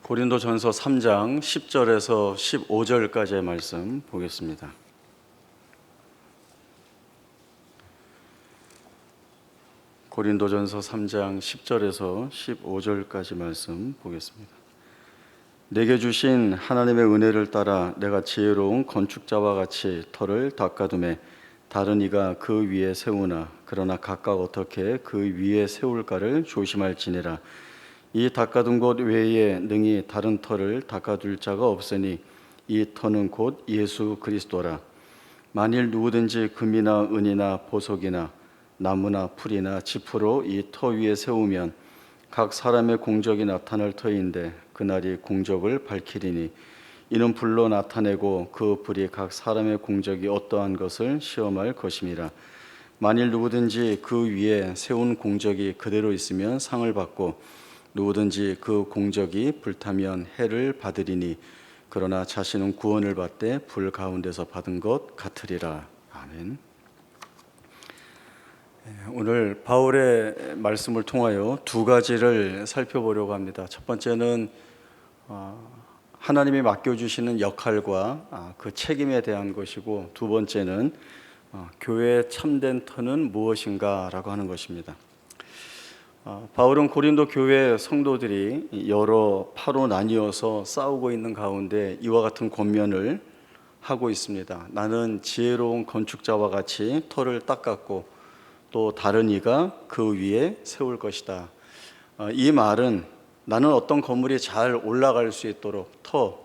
고린도전서 3장 10절에서 15절까지의 말씀 보겠습니다. 고린도전서 3장 10절에서 15절까지 말씀 보겠습니다. 내게 주신 하나님의 은혜를 따라 내가 지혜로운 건축자와 같이 터를 닦아두매 다른 이가 그 위에 세우나 그러나 각각 어떻게 그 위에 세울까를 조심할지니라. 이 닦아둔 곳 외에 능히 다른 터를 닦아둘 자가 없으니 이 터는 곧 예수 그리스도라. 만일 누구든지 금이나 은이나 보석이나 나무나 풀이나 지푸로 이 터 위에 세우면 각 사람의 공적이 나타날 터인데 그날이 공적을 밝히리니 이는 불로 나타내고 그 불이 각 사람의 공적이 어떠한 것을 시험할 것임이라. 만일 누구든지 그 위에 세운 공적이 그대로 있으면 상을 받고 누구든지 그 공적이 불타면 해를 받으리니 그러나 자신은 구원을 받되 불 가운데서 받은 것 같으리라. 아멘. 오늘 바울의 말씀을 통하여 두 가지를 살펴보려고 합니다. 첫 번째는 하나님이 맡겨주시는 역할과 그 책임에 대한 것이고, 두 번째는 교회의 참된 터는 무엇인가 라고 하는 것입니다. 바울은 고린도 교회 성도들이 여러 파로 나뉘어서 싸우고 있는 가운데 이와 같은 권면을 하고 있습니다. 나는 지혜로운 건축자와 같이 터를 닦았고 또 다른 이가 그 위에 세울 것이다. 이 말은 나는 어떤 건물이 잘 올라갈 수 있도록 터,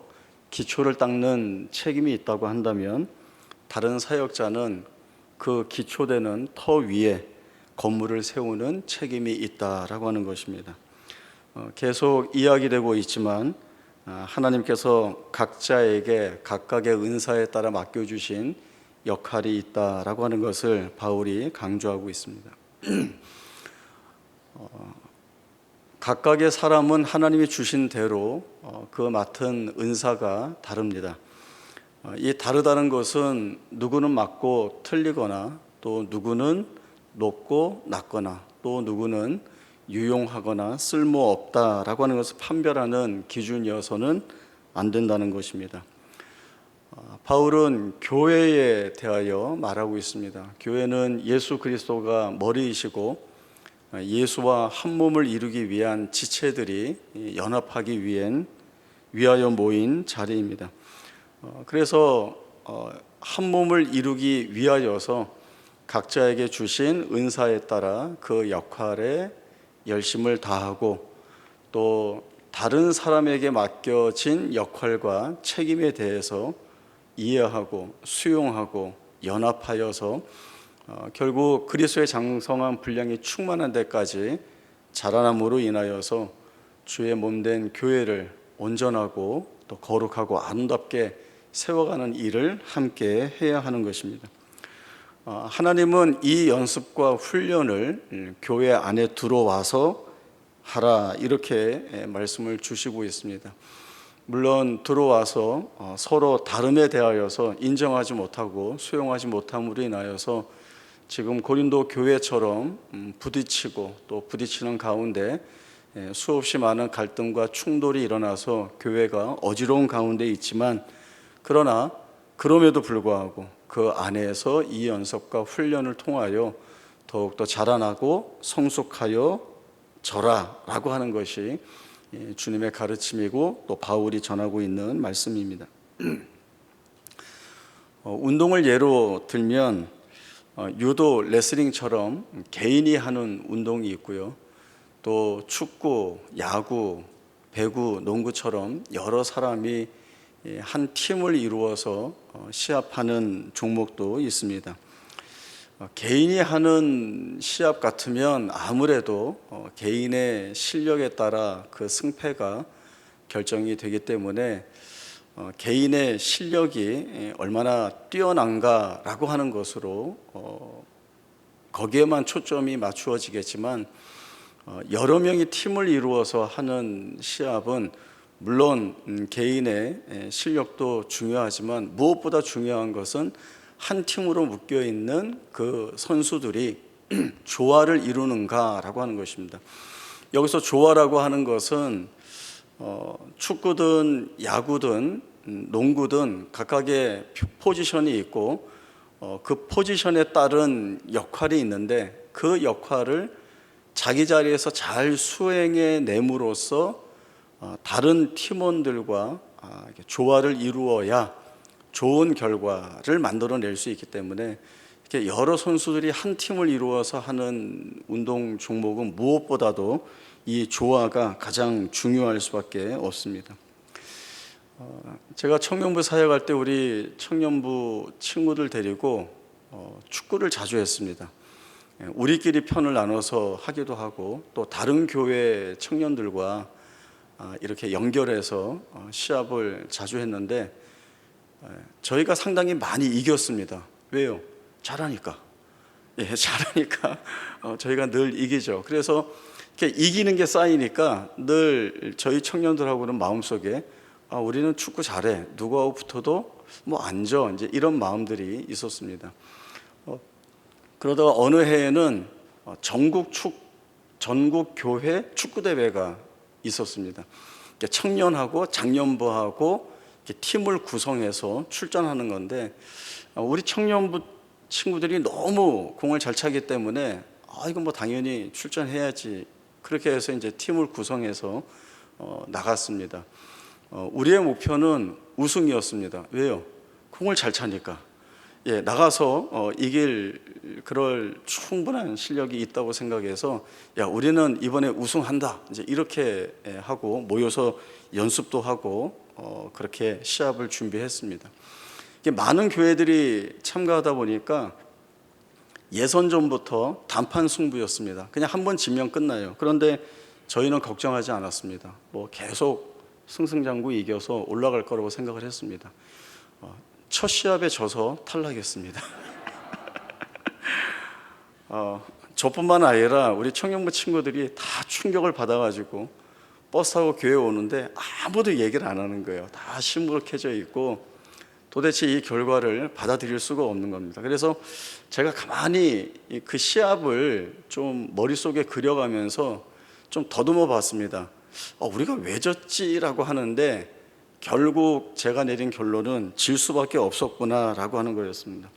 기초를 닦는 책임이 있다고 한다면 다른 사역자는 그 기초되는 터 위에 건물을 세우는 책임이 있다라고 하는 것입니다. 계속 이야기되고 있지만 하나님께서 각자에게 각각의 은사에 따라 맡겨주신 역할이 있다라고 하는 것을 바울이 강조하고 있습니다. 각각의 사람은 하나님이 주신 대로 그 맡은 은사가 다릅니다. 이 다르다는 것은 누구는 맞고 틀리거나 또 누구는 높고 낮거나 또 누구는 유용하거나 쓸모없다라고 하는 것을 판별하는 기준이어서는 안 된다는 것입니다. 바울은 교회에 대하여 말하고 있습니다. 교회는 예수 그리스도가 머리이시고 예수와 한 몸을 이루기 위한 지체들이 연합하기 위하여 모인 자리입니다. 그래서 한 몸을 이루기 위하여서 각자에게 주신 은사에 따라 그 역할에 열심을 다하고 또 다른 사람에게 맡겨진 역할과 책임에 대해서 이해하고 수용하고 연합하여서 결국 그리스도의 장성한 분량이 충만한 데까지 자라남으로 인하여서 주의 몸된 교회를 온전하고 또 거룩하고 아름답게 세워가는 일을 함께 해야 하는 것입니다. 하나님은 이 연습과 훈련을 교회 안에 들어와서 하라 이렇게 말씀을 주시고 있습니다. 물론 들어와서 서로 다름에 대하여서 인정하지 못하고 수용하지 못함으로 인하여서 지금 고린도 교회처럼 부딪히고 또 부딪히는 가운데 수없이 많은 갈등과 충돌이 일어나서 교회가 어지러운 가운데 있지만, 그러나 그럼에도 불구하고 그 안에서 이 연습과 훈련을 통하여 더욱더 자라나고 성숙하여 져라라고 하는 것이 주님의 가르침이고 또 바울이 전하고 있는 말씀입니다. 운동을 예로 들면 유도, 레슬링처럼 개인이 하는 운동이 있고요. 또 축구, 야구, 배구, 농구처럼 여러 사람이 한 팀을 이루어서 시합하는 종목도 있습니다. 개인이 하는 시합 같으면 아무래도 개인의 실력에 따라 그 승패가 결정이 되기 때문에 개인의 실력이 얼마나 뛰어난가라고 하는 것으로 거기에만 초점이 맞추어지겠지만, 여러 명이 팀을 이루어서 하는 시합은 물론 개인의 실력도 중요하지만 무엇보다 중요한 것은 한 팀으로 묶여있는 그 선수들이 조화를 이루는가라고 하는 것입니다. 여기서 조화라고 하는 것은 축구든 야구든 농구든 각각의 포지션이 있고 그 포지션에 따른 역할이 있는데 그 역할을 자기 자리에서 잘 수행해 내므로써 다른 팀원들과 조화를 이루어야 좋은 결과를 만들어낼 수 있기 때문에 이렇게 여러 선수들이 한 팀을 이루어서 하는 운동 종목은 무엇보다도 이 조화가 가장 중요할 수밖에 없습니다. 제가 청년부 사역할 때 우리 청년부 친구들 데리고 축구를 자주 했습니다. 우리끼리 편을 나눠서 하기도 하고 또 다른 교회 청년들과 이렇게 연결해서 시합을 자주 했는데 저희가 상당히 많이 이겼습니다. 왜요? 잘하니까. 잘하니까 저희가 늘 이기죠. 그래서 이렇게 이기는 게 쌓이니까 늘 저희 청년들하고는 마음속에 우리는 축구 잘해. 누구하고 붙어도 뭐 안 져. 이제 이런 마음들이 있었습니다. 그러다가 어느 해에는 전국 교회 축구 대회가 있었습니다. 청년하고 장년부하고 팀을 구성해서 출전하는 건데 우리 청년부 친구들이 너무 공을 잘 차기 때문에 이건 뭐 당연히 출전해야지. 그렇게 해서 이제 팀을 구성해서 나갔습니다. 우리의 목표는 우승이었습니다. 왜요? 공을 잘 차니까. 나가서 이길 그럴 충분한 실력이 있다고 생각해서 우리는 이번에 우승한다. 이제 이렇게 하고 모여서 연습도 하고 그렇게 시합을 준비했습니다. 많은 교회들이 참가하다 보니까 예선전부터 단판 승부였습니다. 그냥 한 번 지면 끝나요. 그런데 저희는 걱정하지 않았습니다. 뭐 계속 승승장구 이겨서 올라갈 거라고 생각을 했습니다. 첫 시합에 져서 탈락했습니다. 저뿐만 아니라 우리 청년부 친구들이 다 충격을 받아가지고 버스 타고 교회 오는데 아무도 얘기를 안 하는 거예요. 다 시무룩해져 있고 도대체 이 결과를 받아들일 수가 없는 겁니다. 그래서 제가 가만히 그 시합을 좀 머릿속에 그려가면서 좀 더듬어 봤습니다. 우리가 왜 졌지라고 하는데 결국 제가 내린 결론은 질 수밖에 없었구나라고 하는 거였습니다.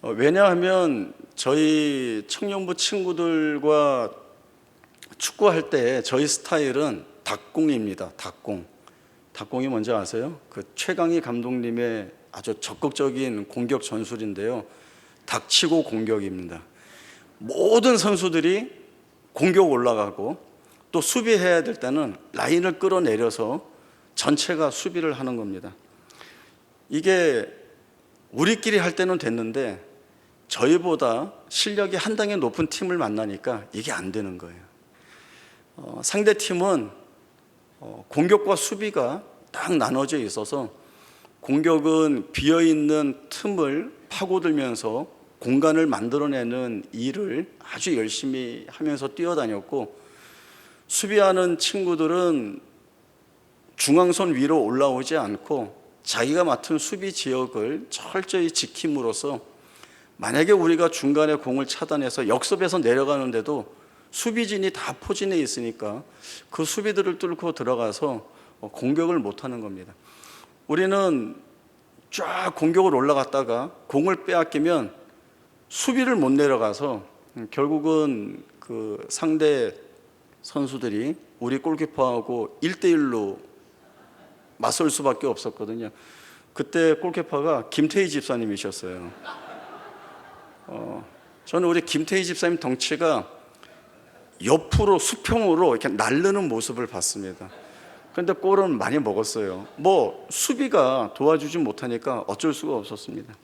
왜냐하면 저희 청년부 친구들과 축구할 때 저희 스타일은 닭공입니다. 닭공이 뭔지 아세요? 그 최강희 감독님의 아주 적극적인 공격 전술인데요. 닥치고 공격입니다. 모든 선수들이 공격 올라가고 또 수비해야 될 때는 라인을 끌어내려서 전체가 수비를 하는 겁니다. 이게 우리끼리 할 때는 됐는데 저희보다 실력이 한 단계 높은 팀을 만나니까 이게 안 되는 거예요. 상대 팀은 공격과 수비가 딱 나눠져 있어서 공격은 비어있는 틈을 파고들면서 공간을 만들어내는 일을 아주 열심히 하면서 뛰어다녔고 수비하는 친구들은 중앙선 위로 올라오지 않고 자기가 맡은 수비 지역을 철저히 지킴으로써 만약에 우리가 중간에 공을 차단해서 역습해서 내려가는데도 수비진이 다 포진해 있으니까 그 수비들을 뚫고 들어가서 공격을 못하는 겁니다. 우리는 쫙 공격을 올라갔다가 공을 빼앗기면 수비를 못 내려가서 결국은 그 상대 선수들이 우리 골키퍼하고 1대1로 맞설 수밖에 없었거든요. 그때 골키퍼가 김태희 집사님이셨어요. 저는 우리 김태희 집사님 덩치가 옆으로 수평으로 이렇게 날르는 모습을 봤습니다. 그런데 골은 많이 먹었어요. 뭐 수비가 도와주지 못하니까 어쩔 수가 없었습니다.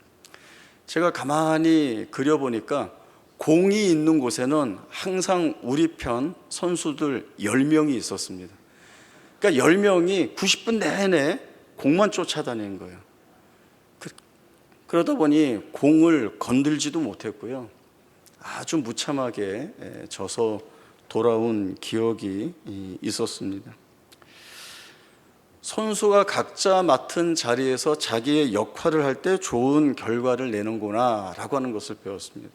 제가 가만히 그려보니까 공이 있는 곳에는 항상 우리 편 선수들 10명이 있었습니다. 그러니까 10명이 90분 내내 공만 쫓아다니는 거예요. 그러다 보니 공을 건들지도 못했고요. 아주 무참하게 져서 돌아온 기억이 있었습니다. 선수가 각자 맡은 자리에서 자기의 역할을 할 때 좋은 결과를 내는구나 라고 하는 것을 배웠습니다.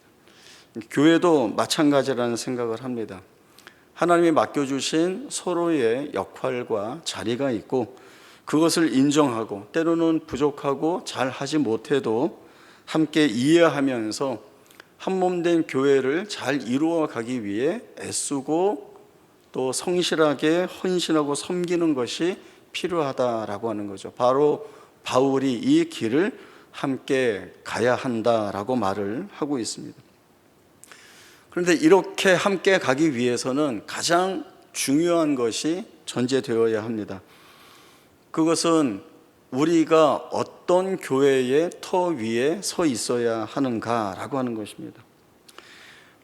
교회도 마찬가지라는 생각을 합니다. 하나님이 맡겨주신 서로의 역할과 자리가 있고 그것을 인정하고 때로는 부족하고 잘 하지 못해도 함께 이해하면서 한몸된 교회를 잘 이루어 가기 위해 애쓰고 또 성실하게 헌신하고 섬기는 것이 필요하다라고 하는 거죠. 바로 바울이 이 길을 함께 가야 한다라고 말을 하고 있습니다. 그런데 이렇게 함께 가기 위해서는 가장 중요한 것이 전제되어야 합니다. 그것은 우리가 어떤 교회의 터 위에 서 있어야 하는가라고 하는 것입니다.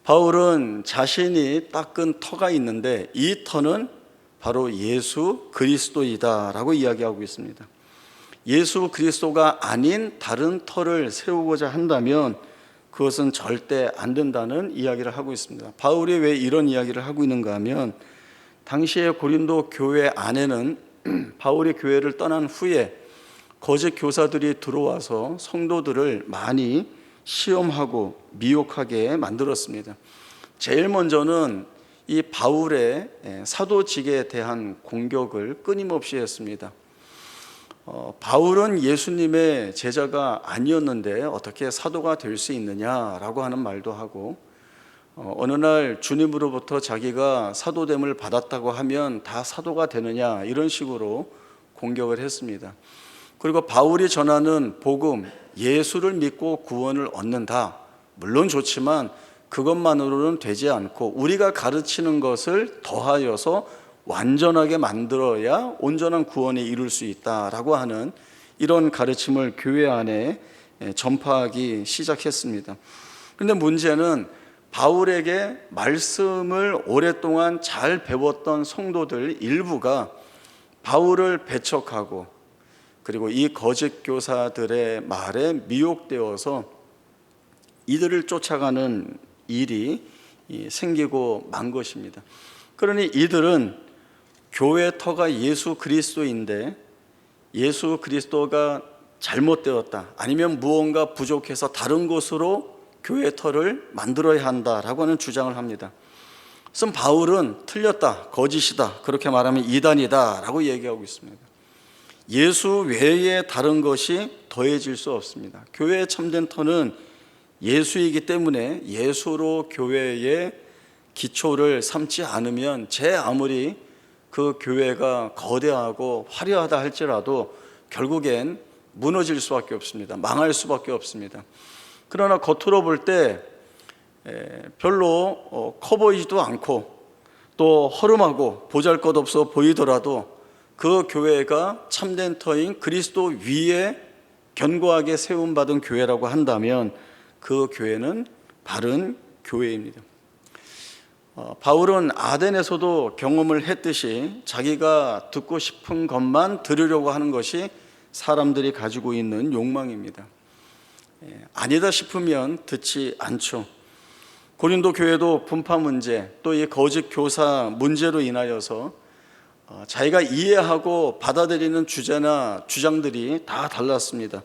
바울은 자신이 닦은 터가 있는데 이 터는 바로 예수 그리스도이다라고 이야기하고 있습니다. 예수 그리스도가 아닌 다른 터를 세우고자 한다면 그것은 절대 안 된다는 이야기를 하고 있습니다. 바울이 왜 이런 이야기를 하고 있는가 하면 당시에 고린도 교회 안에는 바울이 교회를 떠난 후에 거짓 교사들이 들어와서 성도들을 많이 시험하고 미혹하게 만들었습니다. 제일 먼저는 이 바울의 사도직에 대한 공격을 끊임없이 했습니다. 바울은 예수님의 제자가 아니었는데 어떻게 사도가 될 수 있느냐라고 하는 말도 하고 어느 날 주님으로부터 자기가 사도됨을 받았다고 하면 다 사도가 되느냐 이런 식으로 공격을 했습니다. 그리고 바울이 전하는 복음, 예수를 믿고 구원을 얻는다. 물론 좋지만 그것만으로는 되지 않고 우리가 가르치는 것을 더하여서 완전하게 만들어야 온전한 구원에 이룰 수 있다라고 하는 이런 가르침을 교회 안에 전파하기 시작했습니다. 그런데 문제는 바울에게 말씀을 오랫동안 잘 배웠던 성도들 일부가 바울을 배척하고 그리고 이 거짓 교사들의 말에 미혹되어서 이들을 쫓아가는 일이 생기고 만 것입니다. 그러니 이들은 교회 터가 예수 그리스도인데 예수 그리스도가 잘못되었다 아니면 무언가 부족해서 다른 곳으로 교회 터를 만들어야 한다라고 하는 주장을 합니다. 그래서 바울은 틀렸다, 거짓이다 그렇게 말하면 이단이다 라고 얘기하고 있습니다. 예수 외에 다른 것이 더해질 수 없습니다. 교회의 참된 터는 예수이기 때문에 예수로 교회의 기초를 삼지 않으면 제 아무리 그 교회가 거대하고 화려하다 할지라도 결국엔 무너질 수밖에 없습니다. 망할 수밖에 없습니다. 그러나 겉으로 볼 때 별로 커 보이지도 않고 또 허름하고 보잘것없어 보이더라도 그 교회가 참된 터인 그리스도 위에 견고하게 세움받은 교회라고 한다면 그 교회는 바른 교회입니다. 바울은 아덴에서도 경험을 했듯이 자기가 듣고 싶은 것만 들으려고 하는 것이 사람들이 가지고 있는 욕망입니다. 아니다 싶으면 듣지 않죠. 고린도 교회도 분파 문제 또 이 거짓 교사 문제로 인하여서 자기가 이해하고 받아들이는 주제나 주장들이 다 달랐습니다.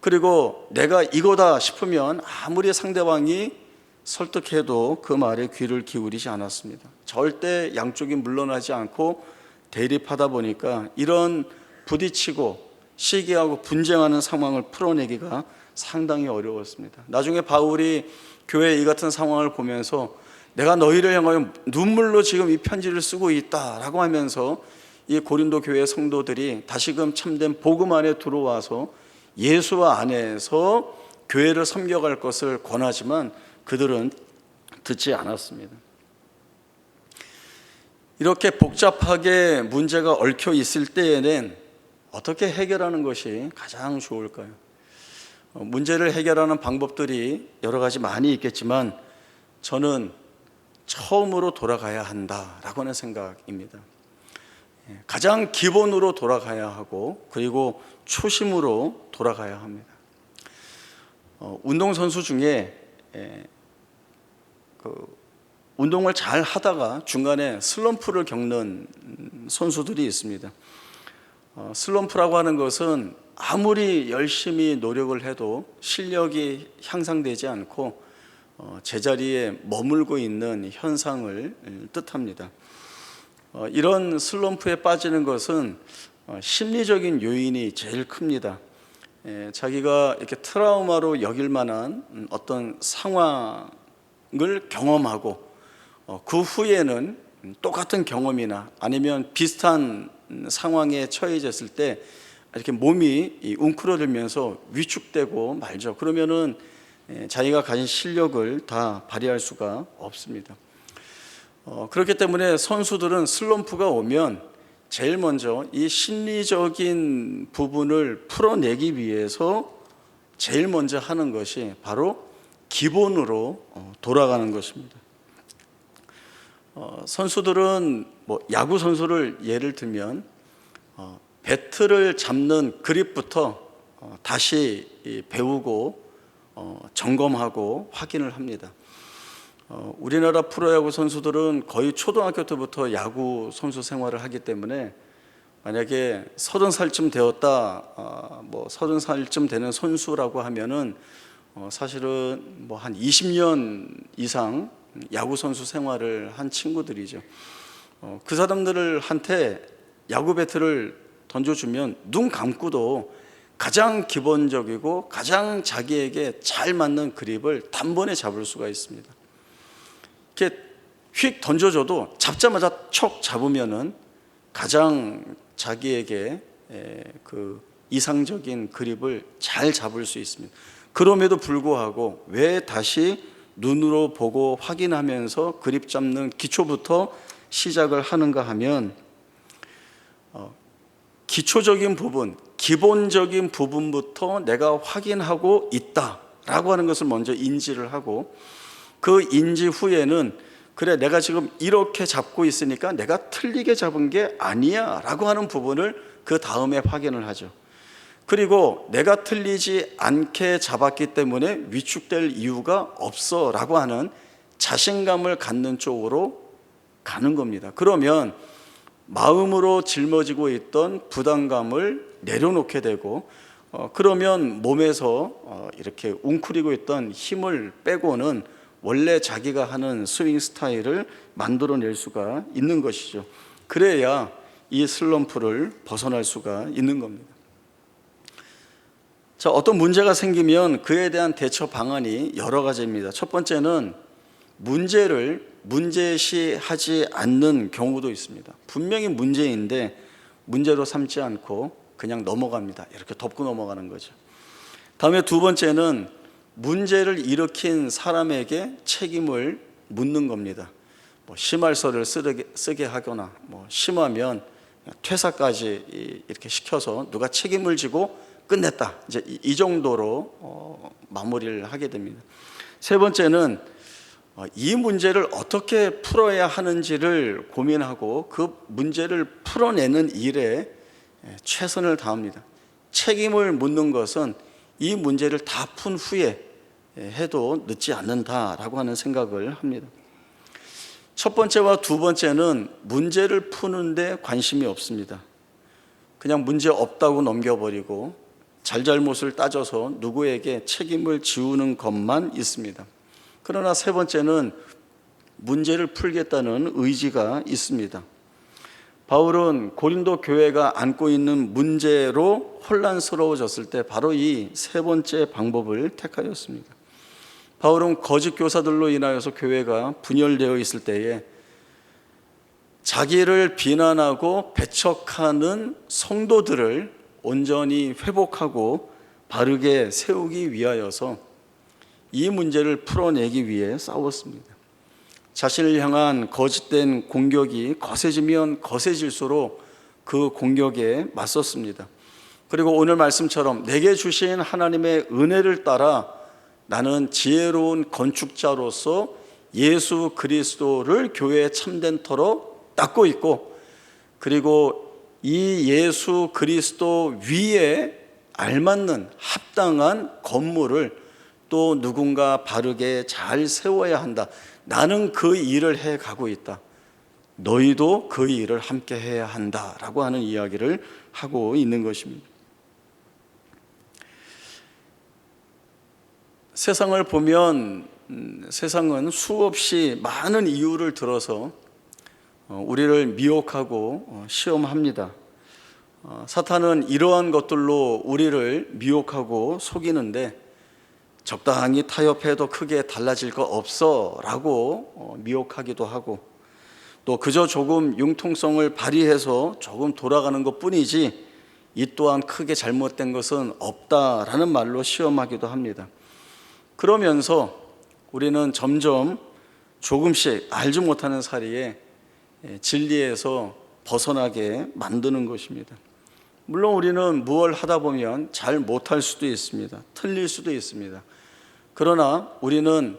그리고 내가 이거다 싶으면 아무리 상대방이 설득해도 그 말에 귀를 기울이지 않았습니다. 절대 양쪽이 물러나지 않고 대립하다 보니까 이런 부딪히고 시기하고 분쟁하는 상황을 풀어내기가 상당히 어려웠습니다. 나중에 바울이 교회 이 같은 상황을 보면서 내가 너희를 향하여 눈물로 지금 이 편지를 쓰고 있다라고 하면서 이 고린도 교회 성도들이 다시금 참된 복음 안에 들어와서 예수 안에서 교회를 섬겨갈 것을 권하지만 그들은 듣지 않았습니다. 이렇게 복잡하게 문제가 얽혀 있을 때에는 어떻게 해결하는 것이 가장 좋을까요? 문제를 해결하는 방법들이 여러 가지 많이 있겠지만 저는 처음으로 돌아가야 한다라고 하는 생각입니다. 가장 기본으로 돌아가야 하고 그리고 초심으로 돌아가야 합니다. 운동선수 중에 운동을 잘 하다가 중간에 슬럼프를 겪는 선수들이 있습니다. 슬럼프라고 하는 것은 아무리 열심히 노력을 해도 실력이 향상되지 않고 제자리에 머물고 있는 현상을 뜻합니다. 이런 슬럼프에 빠지는 것은 심리적인 요인이 제일 큽니다. 자기가 이렇게 트라우마로 여길 만한 어떤 상황을 경험하고 그 후에는 똑같은 경험이나 아니면 비슷한 상황에 처해졌을 때 이렇게 몸이 웅크러들면서 위축되고 말죠. 그러면은 자기가 가진 실력을 다 발휘할 수가 없습니다. 그렇기 때문에 선수들은 슬럼프가 오면 제일 먼저 이 심리적인 부분을 풀어내기 위해서 제일 먼저 하는 것이 바로 기본으로 돌아가는 것입니다. 선수들은 야구 선수를 예를 들면 배트를 잡는 그립부터 다시 배우고 점검하고 확인을 합니다. 우리나라 프로야구 선수들은 거의 초등학교 때부터 야구 선수 생활을 하기 때문에 만약에 30살쯤 되었다, 30살쯤 되는 선수라고 하면은 사실은 한 20년 이상 야구 선수 생활을 한 친구들이죠. 그 사람들한테 야구 배트를 던져주면 눈 감고도 가장 기본적이고 가장 자기에게 잘 맞는 그립을 단번에 잡을 수가 있습니다. 이렇게 휙 던져줘도 잡자마자 척 잡으면은 가장 자기에게 그 이상적인 그립을 잘 잡을 수 있습니다. 그럼에도 불구하고 왜 다시 눈으로 보고 확인하면서 그립 잡는 기초부터 시작을 하는가 하면 기초적인 부분, 기본적인 부분부터 내가 확인하고 있다라고 하는 것을 먼저 인지를 하고 그 인지 후에는 그래 내가 지금 이렇게 잡고 있으니까 내가 틀리게 잡은 게 아니야 라고 하는 부분을 그 다음에 확인을 하죠. 그리고 내가 틀리지 않게 잡았기 때문에 위축될 이유가 없어 라고 하는 자신감을 갖는 쪽으로 가는 겁니다. 그러면 마음으로 짊어지고 있던 부담감을 내려놓게 되고 그러면 몸에서 이렇게 웅크리고 있던 힘을 빼고는 원래 자기가 하는 스윙 스타일을 만들어낼 수가 있는 것이죠. 그래야 이 슬럼프를 벗어날 수가 있는 겁니다. 자, 어떤 문제가 생기면 그에 대한 대처 방안이 여러 가지입니다. 첫 번째는 문제를 문제시하지 않는 경우도 있습니다. 분명히 문제인데 문제로 삼지 않고 그냥 넘어갑니다. 이렇게 덮고 넘어가는 거죠. 다음에 두 번째는 문제를 일으킨 사람에게 책임을 묻는 겁니다. 심할서를 쓰게 하거나 심하면 퇴사까지 이렇게 시켜서 누가 책임을 지고 끝냈다. 이제 이 정도로 마무리를 하게 됩니다. 세 번째는 이 문제를 어떻게 풀어야 하는지를 고민하고 그 문제를 풀어내는 일에 최선을 다합니다. 책임을 묻는 것은 이 문제를 다 푼 후에 해도 늦지 않는다라고 하는 생각을 합니다. 첫 번째와 두 번째는 문제를 푸는데 관심이 없습니다. 그냥 문제 없다고 넘겨버리고 잘잘못을 따져서 누구에게 책임을 지우는 것만 있습니다. 그러나 세 번째는 문제를 풀겠다는 의지가 있습니다. 바울은 고린도 교회가 안고 있는 문제로 혼란스러워졌을 때 바로 이 세 번째 방법을 택하였습니다. 바울은 거짓 교사들로 인하여서 교회가 분열되어 있을 때에 자기를 비난하고 배척하는 성도들을 온전히 회복하고 바르게 세우기 위하여서 이 문제를 풀어내기 위해 싸웠습니다. 자신을 향한 거짓된 공격이 거세지면 거세질수록 그 공격에 맞섰습니다. 그리고 오늘 말씀처럼 내게 주신 하나님의 은혜를 따라 나는 지혜로운 건축자로서 예수 그리스도를 교회의 참된 터로 닦고 있고 그리고 이 예수 그리스도 위에 알맞는 합당한 건물을 또 누군가 바르게 잘 세워야 한다. 나는 그 일을 해가고 있다. 너희도 그 일을 함께 해야 한다라고 하는 이야기를 하고 있는 것입니다. 세상을 보면 세상은 수없이 많은 이유를 들어서 우리를 미혹하고 시험합니다. 사탄은 이러한 것들로 우리를 미혹하고 속이는데, 적당히 타협해도 크게 달라질 거 없어 라고 미혹하기도 하고, 또 그저 조금 융통성을 발휘해서 조금 돌아가는 것 뿐이지 이 또한 크게 잘못된 것은 없다라는 말로 시험하기도 합니다. 그러면서 우리는 점점 조금씩 알지 못하는 사이에 진리에서 벗어나게 만드는 것입니다. 물론 우리는 무엇을 하다 보면 잘 못할 수도 있습니다. 틀릴 수도 있습니다. 그러나 우리는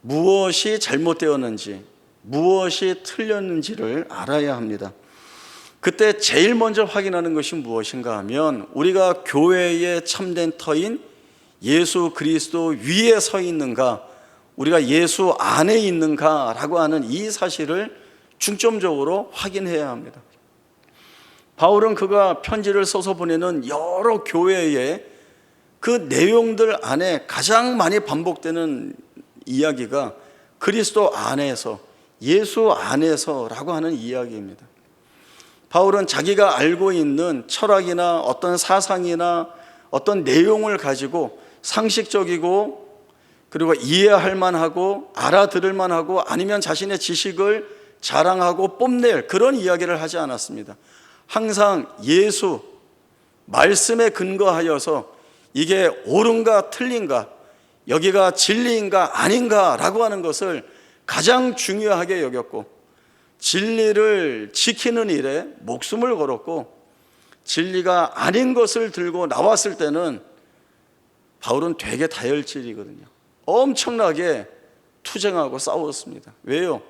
무엇이 잘못되었는지, 무엇이 틀렸는지를 알아야 합니다. 그때 제일 먼저 확인하는 것이 무엇인가 하면, 우리가 교회의 참된 터인 예수 그리스도 위에 서 있는가, 우리가 예수 안에 있는가라고 하는 이 사실을 중점적으로 확인해야 합니다. 바울은 그가 편지를 써서 보내는 여러 교회의 그 내용들 안에 가장 많이 반복되는 이야기가 그리스도 안에서, 예수 안에서라고 하는 이야기입니다. 바울은 자기가 알고 있는 철학이나 어떤 사상이나 어떤 내용을 가지고 상식적이고, 그리고 이해할 만하고 알아들을 만하고, 아니면 자신의 지식을 자랑하고 뽐낼 그런 이야기를 하지 않았습니다. 항상 예수 말씀에 근거하여서 이게 옳은가 틀린가, 여기가 진리인가 아닌가 라고 하는 것을 가장 중요하게 여겼고, 진리를 지키는 일에 목숨을 걸었고, 진리가 아닌 것을 들고 나왔을 때는 바울은 되게 다혈질이거든요. 엄청나게 투쟁하고 싸웠습니다. 왜요?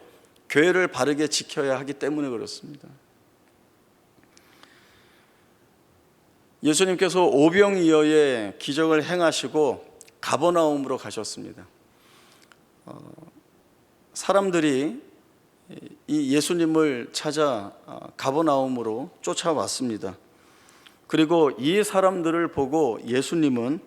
교회를 바르게 지켜야 하기 때문에 그렇습니다. 예수님께서 오병이어의 기적을 행하시고 가버나움으로 가셨습니다. 사람들이 이 예수님을 찾아 가버나움으로 쫓아왔습니다. 그리고 이 사람들을 보고 예수님은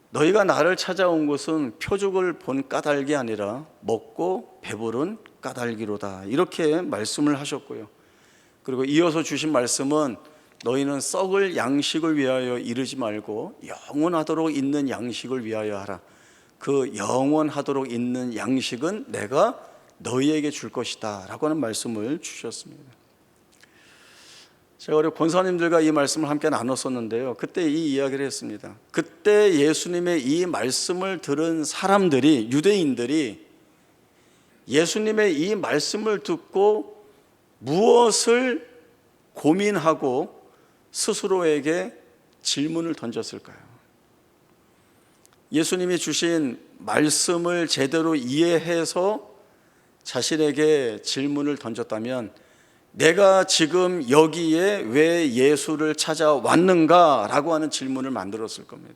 너희가 나를 찾아온 것은 표적을 본 까닭이 아니라 먹고 배부른 까닭이로다, 이렇게 말씀을 하셨고요. 그리고 이어서 주신 말씀은 너희는 썩을 양식을 위하여 이르지 말고 영원하도록 있는 양식을 위하여 하라. 그 영원하도록 있는 양식은 내가 너희에게 줄 것이다 라고 하는 말씀을 주셨습니다. 제가 우리 권사님들과 이 말씀을 함께 나눴었는데요, 그때 이 이야기를 했습니다. 그때 예수님의 이 말씀을 들은 사람들이, 유대인들이 예수님의 이 말씀을 듣고 무엇을 고민하고 스스로에게 질문을 던졌을까요? 예수님이 주신 말씀을 제대로 이해해서 자신에게 질문을 던졌다면, 내가 지금 여기에 왜 예수를 찾아왔는가 라고 하는 질문을 만들었을 겁니다.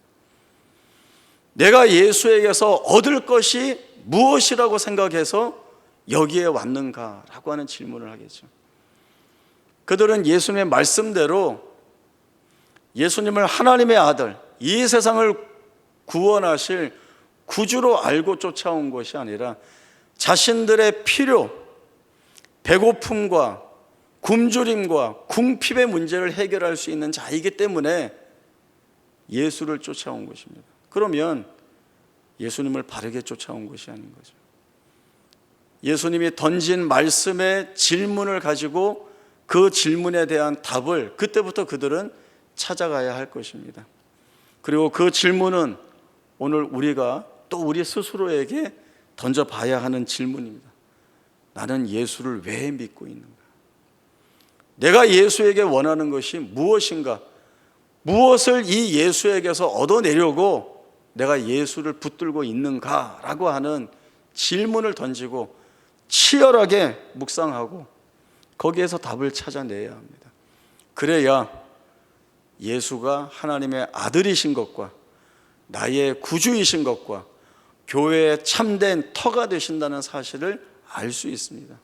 내가 예수에게서 얻을 것이 무엇이라고 생각해서 여기에 왔는가 라고 하는 질문을 하겠죠. 그들은 예수님의 말씀대로 예수님을 하나님의 아들, 이 세상을 구원하실 구주로 알고 쫓아온 것이 아니라 자신들의 필요, 배고픔과 굶주림과 궁핍의 문제를 해결할 수 있는 자이기 때문에 예수를 쫓아온 것입니다. 그러면 예수님을 바르게 쫓아온 것이 아닌 거죠. 예수님이 던진 말씀의 질문을 가지고 그 질문에 대한 답을 그때부터 그들은 찾아가야 할 것입니다. 그리고 그 질문은 오늘 우리가 또 우리 스스로에게 던져봐야 하는 질문입니다. 나는 예수를 왜 믿고 있는가? 내가 예수에게 원하는 것이 무엇인가? 무엇을 이 예수에게서 얻어내려고 내가 예수를 붙들고 있는가라고 하는 질문을 던지고 치열하게 묵상하고 거기에서 답을 찾아내야 합니다. 그래야 예수가 하나님의 아들이신 것과 나의 구주이신 것과 교회의 참된 터가 되신다는 사실을 알 수 있습니다.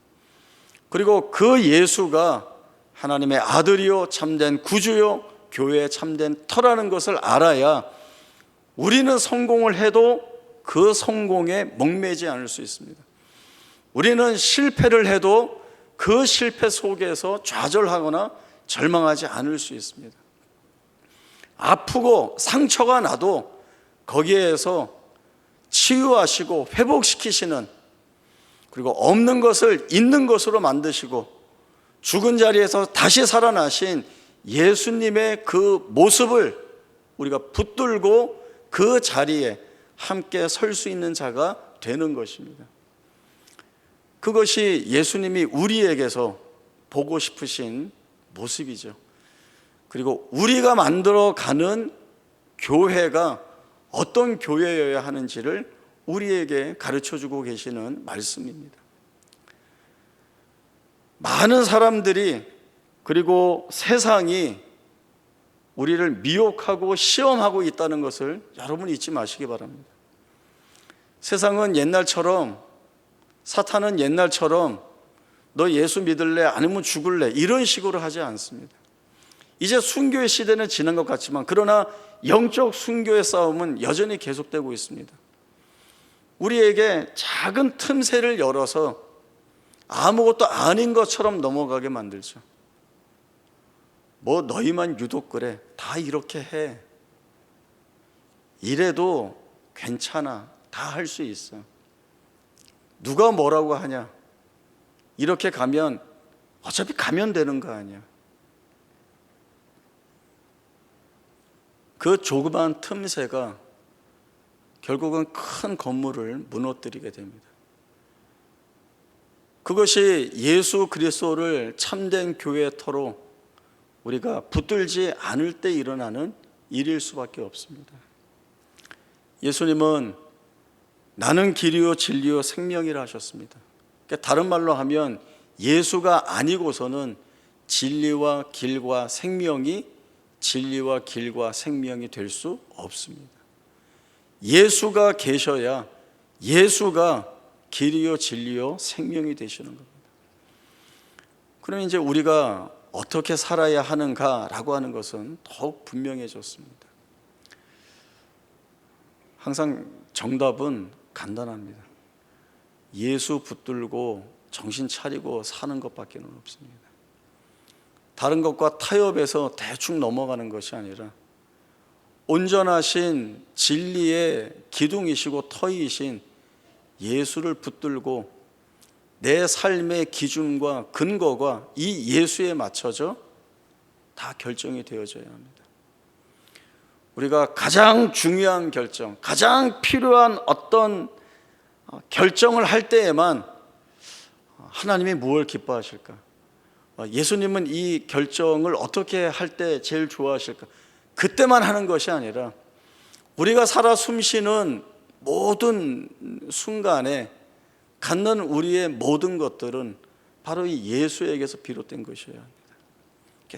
그리고 그 예수가 하나님의 아들이요 참된 구주요 교회의 참된 터라는 것을 알아야 우리는 성공을 해도 그 성공에 목매지 않을 수 있습니다. 우리는 실패를 해도 그 실패 속에서 좌절하거나 절망하지 않을 수 있습니다. 아프고 상처가 나도 거기에서 치유하시고 회복시키시는, 그리고 없는 것을 있는 것으로 만드시고 죽은 자리에서 다시 살아나신 예수님의 그 모습을 우리가 붙들고 그 자리에 함께 설 수 있는 자가 되는 것입니다. 그것이 예수님이 우리에게서 보고 싶으신 모습이죠. 그리고 우리가 만들어가는 교회가 어떤 교회여야 하는지를 우리에게 가르쳐주고 계시는 말씀입니다. 많은 사람들이, 그리고 세상이 우리를 미혹하고 시험하고 있다는 것을 여러분 잊지 마시기 바랍니다. 세상은 옛날처럼, 사탄은 옛날처럼 너 예수 믿을래? 아니면 죽을래? 이런 식으로 하지 않습니다. 이제 순교의 시대는 지난 것 같지만, 그러나 영적 순교의 싸움은 여전히 계속되고 있습니다. 우리에게 작은 틈새를 열어서 아무것도 아닌 것처럼 넘어가게 만들죠. 뭐 너희만 유독 그래, 다 이렇게 해, 이래도 괜찮아, 다 할 수 있어, 누가 뭐라고 하냐, 이렇게 가면 어차피 가면 되는 거 아니야. 그 조그만 틈새가 결국은 큰 건물을 무너뜨리게 됩니다. 그것이 예수 그리스도를 참된 교회의 터로 우리가 붙들지 않을 때 일어나는 일일 수밖에 없습니다. 예수님은 나는 길이요 진리요 생명이라 하셨습니다. 그러니까 다른 말로 하면 예수가 아니고서는 진리와 길과 생명이 될 수 없습니다. 예수가 계셔야 예수가 길이요 진리요 생명이 되시는 겁니다. 그러면 이제 우리가 어떻게 살아야 하는가라고 하는 것은 더욱 분명해졌습니다. 항상 정답은 간단합니다. 예수 붙들고 정신 차리고 사는 것밖에 없습니다. 다른 것과 타협해서 대충 넘어가는 것이 아니라 온전하신 진리의 기둥이시고 터이신 예수를 붙들고 내 삶의 기준과 근거가 이 예수에 맞춰져 다 결정이 되어져야 합니다. 우리가 가장 중요한 결정, 가장 필요한 어떤 결정을 할 때에만 하나님이 무엇을 기뻐하실까? 예수님은 이 결정을 어떻게 할 때 제일 좋아하실까? 그때만 하는 것이 아니라 우리가 살아 숨쉬는 모든 순간에 갖는 우리의 모든 것들은 바로 이 예수에게서 비롯된 것이어야 합니다.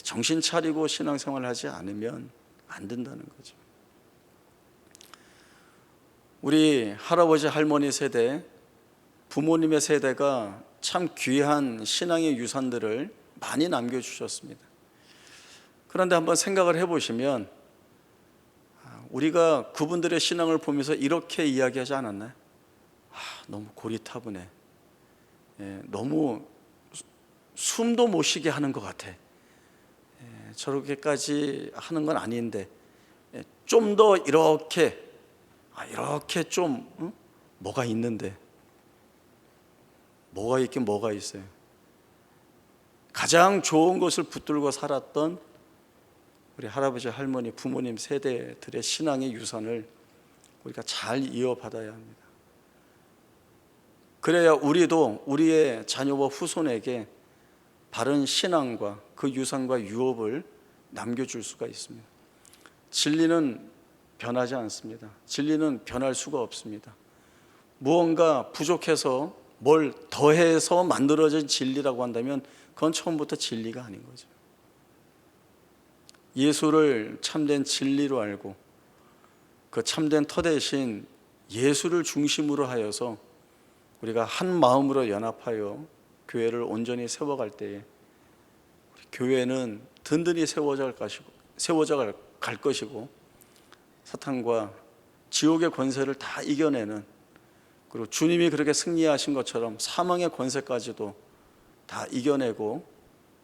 정신 차리고 신앙생활을 하지 않으면 안 된다는 거죠. 우리 할아버지 할머니 세대, 부모님의 세대가 참 귀한 신앙의 유산들을 많이 남겨주셨습니다. 그런데 한번 생각을 해보시면 우리가 그분들의 신앙을 보면서 이렇게 이야기하지 않았나요? 너무 고리타분해, 너무 숨도 못 쉬게 하는 것 같아, 저렇게까지 하는 건 아닌데 좀 더 이렇게 좀 뭐가 있는데, 뭐가 있긴 뭐가 있어요. 가장 좋은 것을 붙들고 살았던 우리 할아버지 할머니 부모님 세대들의 신앙의 유산을 우리가 잘 이어받아야 합니다. 그래야 우리도 우리의 자녀와 후손에게 바른 신앙과 그 유산과 유업을 남겨줄 수가 있습니다. 진리는 변하지 않습니다. 진리는 변할 수가 없습니다. 무언가 부족해서 뭘 더해서 만들어진 진리라고 한다면 그건 처음부터 진리가 아닌 거죠. 예수를 참된 진리로 알고 그 참된 터 대신 예수를 중심으로 하여서 우리가 한 마음으로 연합하여 교회를 온전히 세워갈 때에 교회는 든든히 세워져 갈 것이고 사탄과 지옥의 권세를 다 이겨내는, 그리고 주님이 그렇게 승리하신 것처럼 사망의 권세까지도 다 이겨내고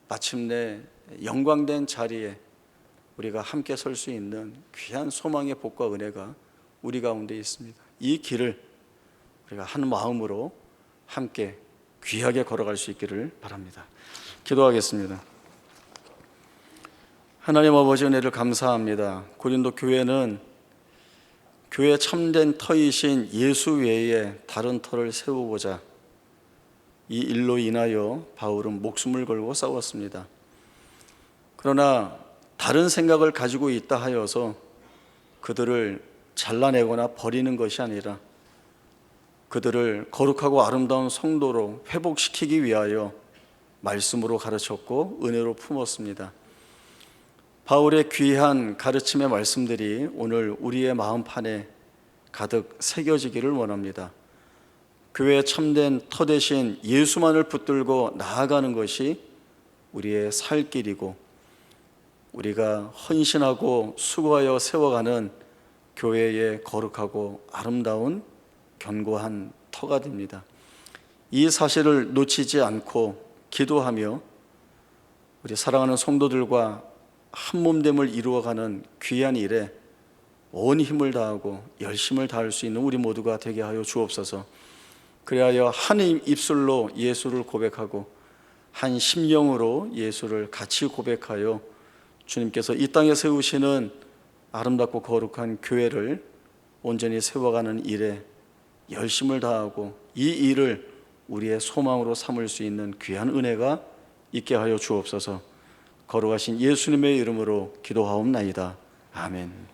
마침내 영광된 자리에 우리가 함께 설 수 있는 귀한 소망의 복과 은혜가 우리 가운데 있습니다. 이 길을 우리가 한 마음으로 함께 귀하게 걸어갈 수 있기를 바랍니다. 기도하겠습니다. 하나님 아버지, 은혜를 감사합니다. 고린도 교회는 교회 참된 터이신 예수 외에 다른 터를 세우고자 이 일로 인하여 바울은 목숨을 걸고 싸웠습니다. 그러나 다른 생각을 가지고 있다 하여서 그들을 잘라내거나 버리는 것이 아니라 그들을 거룩하고 아름다운 성도로 회복시키기 위하여 말씀으로 가르쳤고 은혜로 품었습니다. 바울의 귀한 가르침의 말씀들이 오늘 우리의 마음판에 가득 새겨지기를 원합니다. 교회의 참된 터 대신 예수만을 붙들고 나아가는 것이 우리의 살 길이고, 우리가 헌신하고 수고하여 세워가는 교회의 거룩하고 아름다운 견고한 터가 됩니다. 이 사실을 놓치지 않고 기도하며 우리 사랑하는 성도들과 한몸됨을 이루어가는 귀한 일에 온 힘을 다하고 열심을 다할 수 있는 우리 모두가 되게 하여 주옵소서. 그리하여 한 입술로 예수를 고백하고 한 심령으로 예수를 같이 고백하여 주님께서 이 땅에 세우시는 아름답고 거룩한 교회를 온전히 세워가는 일에 열심을 다하고 이 일을 우리의 소망으로 삼을 수 있는 귀한 은혜가 있게 하여 주옵소서. 거룩하신 예수님의 이름으로 기도하옵나이다. 아멘.